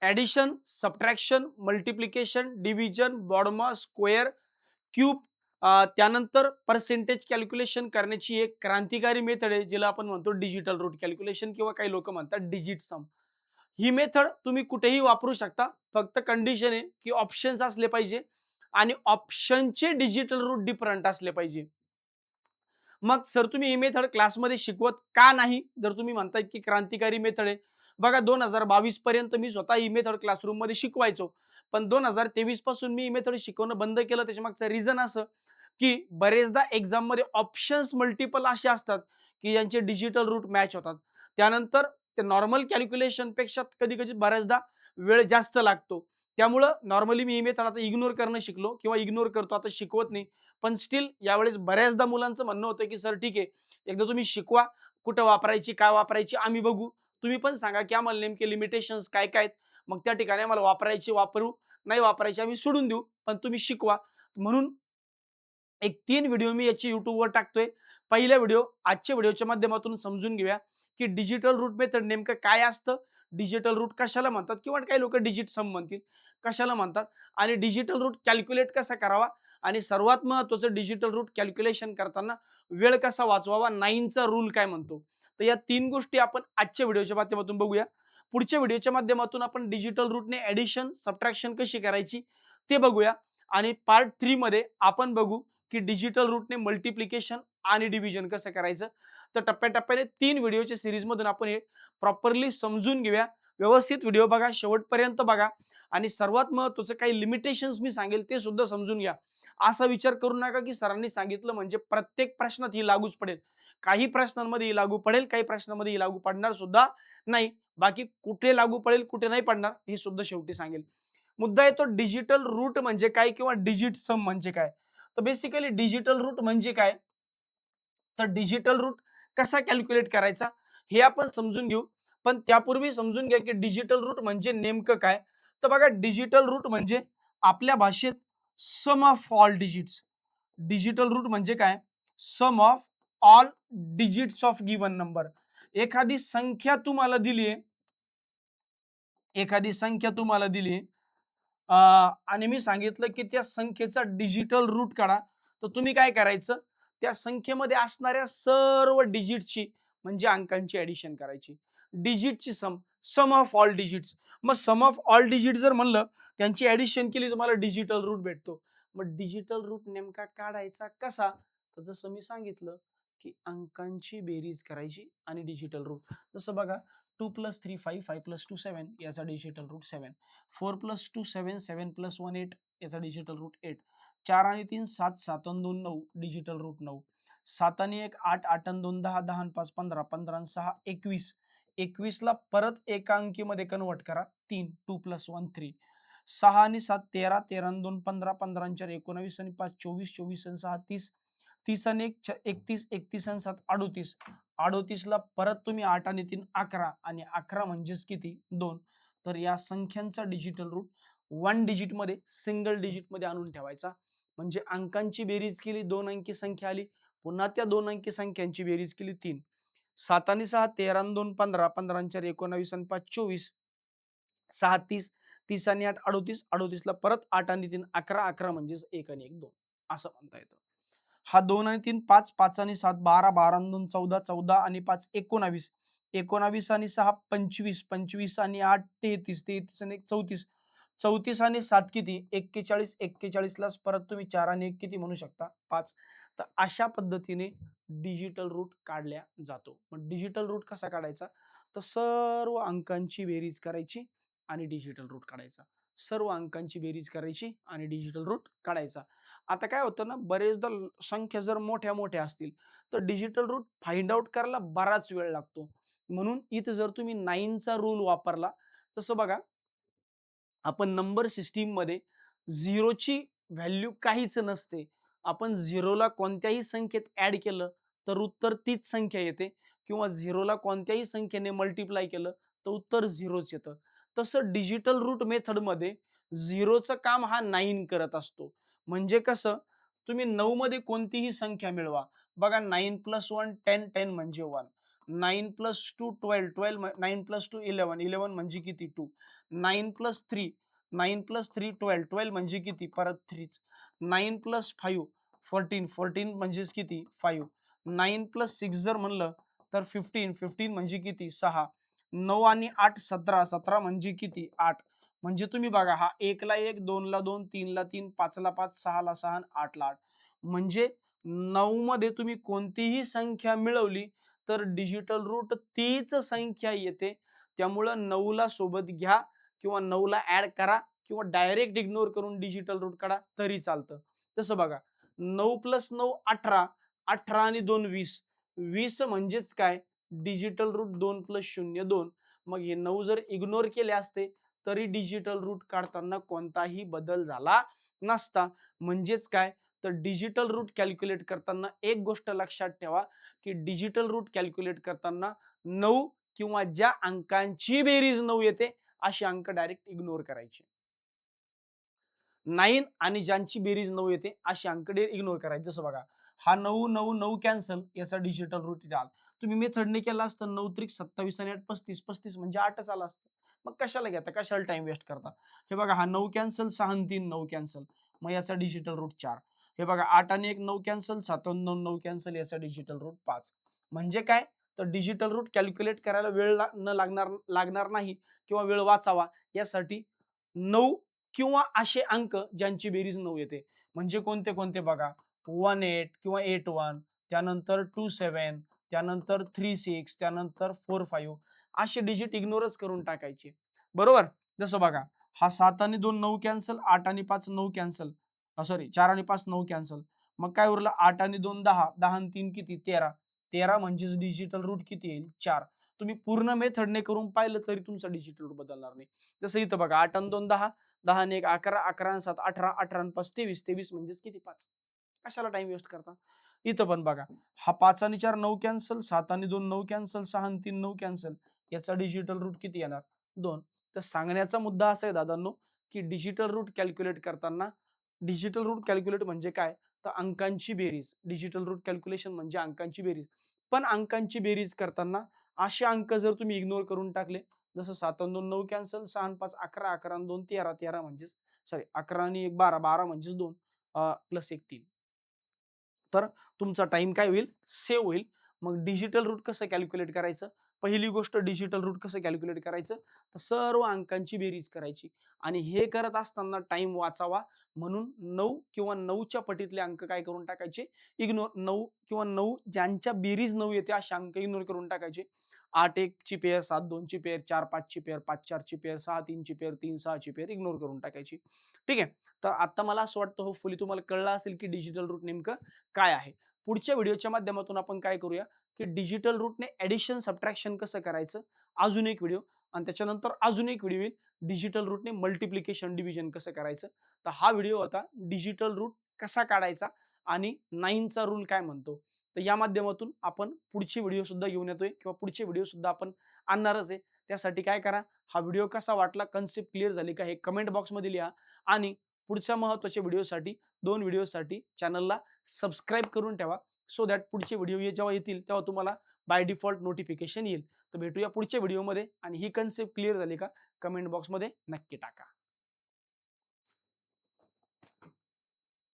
Addition, subtraction, multiplication, division, BODMAS, square, cube, त्यानंतर percentage calculation करण्याची एक क्रांतिकारी मेथड आहे, जिला आपण म्हणतो डिजिटल रूट कॅल्क्युलेशन किंवा काही लोक म्हणतात डिजिट सम. ही मेथड तुम्ही कुठेही वापरू शकता. फक्त कंडिशन आहे की ऑप्शन्स असले पाहिजे आणि ऑप्शनचे डिजिटल रूट डिफरंट असले पाहिजे. मग सर तुम्ही ही मेथड क्लासमध्ये शिकवत का नाही? जर तुम्ही म्हणताय की क्रांतिकारी मेथड आहे. बघा 2022 पर्यंत मी स्वतः ही मेथड क्लासरूममध्ये शिकवायचो. पण 2023 पासून मी ही मेथड शिकवणं बंद केलं. त्याच्यामागचं रिझन असं, की बरेचदा एक्झाममध्ये ऑप्शन्स मल्टिपल असे असतात, की ज्यांचे डिजिटल रूट मॅच होतात. त्यानंतर ते नॉर्मल कॅल्क्युलेशनपेक्षा कधी-कधी बऱ्याचदा वेळ जास्त लागतो. त्यामुळं नॉर्मली मी ही मेथड आता इग्नोर करणं शिकलो किंवा इग्नोर करतो. आता शिकवत नाही. पण स्टिल यावेळेस बऱ्याचदा मुलांचं म्हणणं होतं, की "सर ठीक आहे, एकदा तुम्ही शिकवा, कुठं वापरायची, काय वापरायची आम्ही बघू. तुम्ही पण सांगा, की आम्हाला नेमके लिमिटेशन्स काय-काय आहेत. मग त्या ठिकाणी आम्हाला वापरायची वापरू, नाही वापरायची आम्ही सोडून देऊ, पण तुम्ही शिकवा." म्हणून एक 3 व्हिडिओ मी याची YouTubeवर टाकतोय. पहिला व्हिडिओ आजच्या व्हिडिओच्या माध्यमातून समजून घेऊया, की डिजिटल रूट मेथड नेमकं काय असतं? डिजिटल रूट कशाला म्हणतात? किंवा काही लोकं डिजिट सम म्हणतील. कशाला म्हणतात? आणि डिजिटल रूट कॅल्क्युलेट कसा करावा? आणि सर्वात महत्त्वाचं डिजिटल रूट कॅल्क्युलेशन करताना वेळ कसा वाचवावा? 9चा रूल काय म्हणतो? तर या 3 गोष्टी आपण आजच्या व्हिडिओच्या माध्यमातून बघूया. पुढच्या व्हिडिओच्या माध्यमातून आपण डिजिटल रूटने ॲडिशन, सबट्रॅक्शन कशी करायची ते बघूया. आणि पार्ट 3 मध्ये आपण बघू की डिजिटल रूटने मल्टिप्लिकेशन आणि डिव्हिजन कसं करायचं. तर टप्प्याटप्प्याने 3 व्हिडिओच्या सीरीजमधून आपण हे प्रॉपरली समजून घेऊया. व्यवस्थित व्हिडिओ बघा, शेवटपर्यंत बघा आणि सर्वात महत्त्वाचं काही लिमिटेशन्स मी सांगेल ते सुद्धा समजून घ्या. असा विचार करू नका की सरांनी सांगितलं म्हणजे प्रत्येक प्रश्नात ही लागूच पडेल. काही प्रश्नांमध्ये ही लागू पडेल, काही प्रश्नांमध्ये ही लागू पडणार सुद्धा नाही. बाकी कुठे लागू पडेल, कुठे नाही पडणार हे सुद्धा शेवटी सांगेल. मुद्दा येतो डिजिटल रूट म्हणजे काय किंवा डिजिट सम म्हणजे काय? तर बेसिकली डिजिटल रूट म्हणजे काय? तर डिजिटल रूट कसा कॅल्क्युलेट करायचा हे आपण समजून घेऊ. पण त्यापूर्वी समजून घ्या की डिजिटल रूट म्हणजे नेमकं काय? तर बघा डिजिटल रूट म्हणजे आपल्या भाषेत sum of all digits. Digital root म्हणजे काय? Sum of all digits of given number. एखादी संख्या तुम्हाला दिली आहे, एखादी संख्या तुम्हाला दिली आहे, आणि मी सांगितलं की त्या संख्येचा डिजिटल रूट काढा. तर तुम्ही काय करायचं? त्या संख्येमध्ये असणाऱ्या सर्व डिजिटची म्हणजे अंकांची ॲडिशन करायची. डिजिटची सम, सम ऑफ ऑल डिजिट्स. मग सम ऑफ ऑल डिजिट जर म्हणलं, त्यांची ॲडिशन केली तुम्हाला डिजिटल रूट भेटतो. मग डिजिटल रूट नेमका काढायचा कसा? तर जसं मी सांगितलं, की अंकांची बेरीज करायची आणि डिजिटल रूट. जसं बघा 2 + 3 5, 5 + 2 7 याचा डिजिटल रूट 7. 4 + 2 7, 7 + 1 8 याचा डिजिटल रूट 8. 4 आणि 3 7, 7 आणि 2 9 डिजिटल रूट 9. 7 आणि 1 8, 8 आणि 2 10, 10 आणि 5 15, 15 आणि 6 21. 21 ला परत एका अंकीमध्ये कन्व्हर्ट करा 3. 2 + 1 3. 6 आणि 7 13, 13 आणि 2 15, 15 आणि 4 19 आणि 5 24, 24 आणि 6 30, 30 आणि 1 31, 31 आणि 7 38. 38 ला परत तुम्ही 8 आणि 3 11 आणि 11 म्हणजेच किती 2. तर या संख्यांचा डिजिटल रूट 1 डिजिटमध्ये सिंगल डिजिटमध्ये आणून ठेवायचा. म्हणजे अंकांची बेरीज केली 2 अंकी संख्या आली. पुन्हा त्या 2 अंकी संख्यांची बेरीज केली 3. 7 आणि 6 13 आणि 2 15, 15 आणि 4 19 आणि 5 24. 6 30, 30 आणि 8 38, 38 ला परत 8 आणि 3 11, 11 म्हणजेच 1 आणि 1 2 असं म्हणता येतं. हा 2 आणि 3 5, 5 आणि 7 12, 12 आणि 2 14, 14 आणि 5 19, 19 आणि 6 25, 25 आणि 8 33, 33 आणि 1 34, 34 आणि 7 किती 41, 41 लाच परत तुम्ही 4 आणि 1 किती म्हणू शकता 5. तर अशा पद्धतीने डिजिटल रूट काढल्या जातो. मग डिजिटल रूट कसा काढायचा? तर सर्व अंकांची बेरीज करायची आणि डिजिटल रूट काढायचा. सर्व अंकांची बेरीज करायची आणि डिजिटल रूट काढायचा. आता काय होतं ना, बरेचदा संख्या जर मोठ्या-मोठ्या असतील, तर डिजिटल रूट फाइंड आउट करायला बराच वेळ लागतो. म्हणून इथं जर तुम्ही 9चा रूल वापरला, तसं बघा आपण नंबर सिस्टममध्ये 0ची व्हॅल्यू काहीच नसते. आपण 0ला कोणत्याही संख्येत ॲड केलं, तर उत्तर तीच संख्या येते किंवा 0ला कोणत्याही संख्येने मल्टिप्लाय केलं, तर उत्तर 0च येतं. तसं डिजिटल रूट मेथडमध्ये 0चं काम हा 9 करत असतो. म्हणजे कसं, तुम्ही 9 मध्ये कोणतीही संख्या मिळवा. बघा 9 + 1 10, 10 म्हणजे 1. 9 प्लस 2 12, 12 9 प्लस 2 11, 11 म्हणजे किती 2. 9 प्लस 3 9 प्लस 3 12, 12 म्हणजे किती परत 3. 9 प्लस 5 14, 14 म्हणजेच किती 5. 9 प्लस 6 जर म्हणलं तर 15, 15 म्हणजे किती 6. 9 आणि 8 17, 17 म्हणजे किती 8. म्हणजे तुम्ही बघा हा 1 ला 1, 2 ला 2, 3 ला 3, 5 ला 5, 6 ला 6, 8 ला 8. म्हणजे 9 मध्ये तुम्ही कोणतीही संख्या मिळवली तर डिजिटल रूट तीच संख्या येते. त्यामुळं 9 ला सोबत घ्या किंवा 9 ला ऍड करा किंवा डायरेक्ट इग्नोर करून डिजिटल रूट काढा तरी चालतं. तसं बघा 9 प्लस 9 18, 18 आणि 2 20, 20 म्हणजेच काय डिजिटल रूट 2 प्लस 0 2. मग हे 9 जर इग्नोर केले असते तरी डिजिटल रूट काढताना कोणताही बदल झाला नसता. म्हणजेच काय तर डिजिटल रूट कॅल्क्युलेट करताना एक गोष्ट लक्षात ठेवा की डिजिटल रूट कॅल्क्युलेट करताना 9 किंवा ज्या अंकांची बेरीज 9 येते असे अंक डायरेक्ट इग्नोर करायचे. 9 आणि ज्यांची बेरीज 9 येते असे अंक इग्नोर करायचे. जसं बघा हा 9 9 9 कॅन्सल याचा डिजिटल रूट आला. तुम्ही मेथडने केला असतं 9 त्रिक 27 आणि 8 35, 35 म्हणजे 8च आला असतं. मग कशाला घेता कशाला टाइम वेस्ट करता. हे बघा हा 9 कॅन्सल 6 आणि 3 9 कॅन्सल मग याचा डिजिटल रूट 4. हे बघा 8 आणि 1 9 कॅन्सल 7 आणि 2 9 कॅन्सल याचा डिजिटल रूट 5. म्हणजे काय तर डिजिटल रूट कॅल्क्युलेट करायला वेळ न लागणार नाही किंवा वेळ वाचावा यासाठी 9 किंवा असे अंक ज्यांची बेरीज 9 येते. म्हणजे कोणते कोणते बघा 18 किंवा 81, त्यानंतर 27, त्यानंतर 36, त्यानंतर 45 असे डिजिट इग्नोरच करून टाकायचे. बरोबर? जसं बघा हा 7 आणि 2 9 कॅन्सल, 8 आणि 5 9 कॅन्सल. सॉरी 4 आणि 5 9 कॅन्सल. मग काय उरलं 8 आणि 2 10, 10 आणि 3 किती 13. 13 म्हणजेच डिजिटल रूट किती येईल 4. तुम्ही पूर्ण मेथडने करून पाहिलं तरी तुमचा डिजिटल रूट बदलणार नाही. जसं इथं बघा 8 आणि 2 10, 10 आणि 1 11, 11 आणि 7 18, 18 आणि 5 23, 23 म्हणजेच किती 5. कशाला टाइम वेस्ट करता. इथं पण बघा हा 5 आणि 4 9 कॅन्सल, 7 आणि 2 9 कॅन्सल, 6 आणि 3 9 कॅन्सल. याचा डिजिटल रूट किती येणार 2. तर सांगण्याचा मुद्दा असा आहे दादांनो की डिजिटल रूट कॅल्क्युलेट करताना डिजिटल रूट कॅल्क्युलेट म्हणजे काय तर अंकांची बेरीज. डिजिटल रूट कॅल्क्युलेशन म्हणजे अंकांची बेरीज. पण अंकांची बेरीज करताना असे अंक जर तुम्ही इग्नोर करून टाकले जसं 7 आणि 2 9 कॅन्सल, 6 आणि 5 11, 11 आणि 2 13, 13 म्हणजेच सॉरी 11 आणि 1 12, 12 म्हणजेच 2 प्लस 1 3. तर तुमचा टाइम काय होईल सेव्ह होईल. मग डिजिटल रूट कसं कॅल्क्युलेट करायचं. पहिली गोष्ट डिजिटल रूट कसं कॅल्क्युलेट करायचं तर सर्व अंकांची बेरीज करायची आणि हे करत असताना टाइम वाचावा म्हणून 9 किंवा 9च्या पटीतले अंक काय करून टाकायचे इग्नोर. 9 किंवा 9 ज्यांच्या बेरीज 9 येते असे अंक इग्नोर करून टाकायचे. 8 1 ची पेअर, 7 2 ची पेअर, 4 5 ची पेअर, 5 4 ची पेअर, 6 3 ची पेअर, 3 6 ची पेअर इग्नोर करून टाकायची. ठीक आहे. तर आता मला असं वाटतं होपफुली तुम्हाला कळलं असेल की डिजिटल रूट नेमकं काय आहे. पुढच्या व्हिडिओच्या माध्यमातून आपण काय करूया की डिजिटल रूटने ॲडिशन सबट्रॅक्शन कसं करायचं अजून एक व्हिडिओ आणि त्याच्यानंतर अजून एक व्हिडिओ येईल डिजिटल रूटने मल्टिप्लिकेशन डिव्हिजन कसं करायचं. तर हा व्हिडिओ होता डिजिटल रूट कसा काढायचा आणि 9चा रूल काय म्हणतो. तर या माध्यमातून आपण पुढची व्हिडिओ सुद्धा घेऊन येतोय किंवा पुढचे व्हिडिओ सुद्धा आपण आणणारच आहे. त्यासाठी काय करा हा व्हिडिओ कसा वाटला कन्सेप्ट क्लिअर झाली का हे कमेंट बॉक्समध्ये लिहा आणि पुढच्या महत्त्वाच्या व्हिडिओसाठी 2 व्हिडिओसाठी चॅनलला सबस्क्राईब करून ठेवा. सो दॅट पुढचे व्हिडिओ जेव्हा येतील तेव्हा तुम्हाला बाय डिफॉल्ट नोटिफिकेशन येईल. तर भेटूया पुढच्या व्हिडिओमध्ये आणि ही कन्सेप्ट क्लिअर झाली का कमेंट बॉक्समध्ये नक्की टाका.